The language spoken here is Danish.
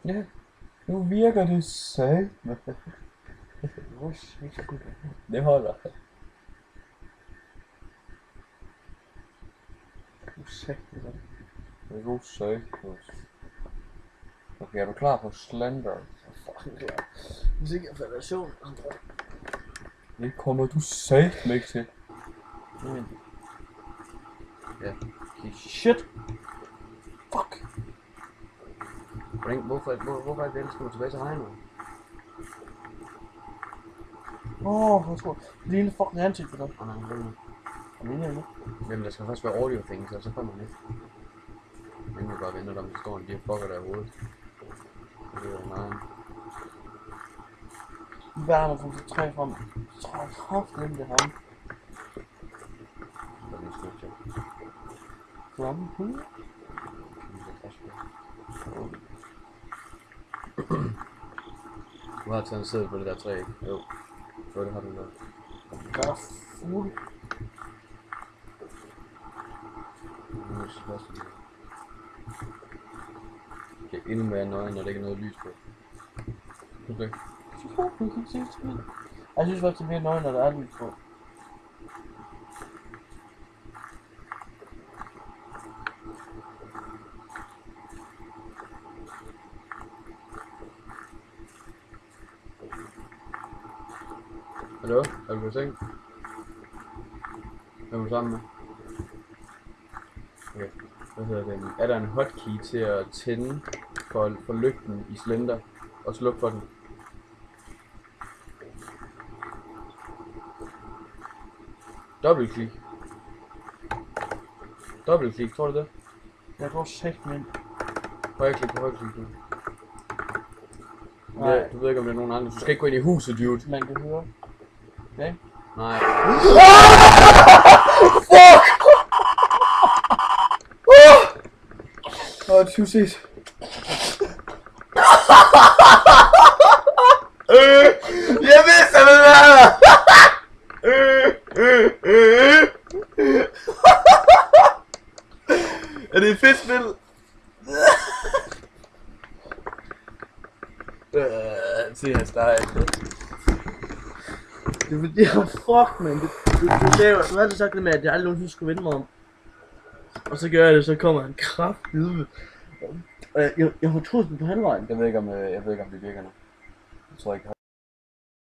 Ja, nu virker det sagde. Det holder. Det er god sag. Okay, er du klar på Slender? Fucking klar. Hvis ikke jeg falder i søvn, Det kommer du sagt mig ikke til. Ja. Okay, shit. Fuck. Hvorfor er det, skal du tilbage til hegnet? Jeg tror, det lille fucking ansigt på dig. Nej, Kom ind her nu. jamen der skal først være audio things, og så kommer man ikke. Men jeg bare venter, om der står en de fucker der i hovedet. Det er jo meget. Hvad er der for de tre frem? Så tror jeg kraftigt, det ham. Så er det en snuptjek. Flamme hud. Du har taget en sæde på det der træ, ikke? Jo. Jo, det har du lavet. Der er fuld. Det er endnu mere nøje, når der ikke er noget lys på. Okay. Jeg synes faktisk, det er mere nøje, når der er lys på. Hallo? Er du på seng? Hvem er du sammen med? Okay. Hvad hedder det? Er der en hotkey til at tænde for lygten i Slender og slukke for den? Dobbeltklik. Dobbeltklik, tror du det? Jeg går sæt med. Højreklik på højreklik. Nej. Ja, du ved ikke om det er nogen andre. Du skal ikke gå ind i huset, dude. Man kan høre. Okay? Nej. Åh, du ses. Jeg vidste, at det var der! Er det et fedt spil? Se hans dig. Det er fordi, fuck man. Du sagde jo, du har altid sagt det med, at jeg aldrig nogensinde skulle vende mig om. Og så gør jeg det, så kommer han kraftedeme. Og jeg har troet på halvvejen. Jeg ved ikke om det virker nu. Jeg tror ikke,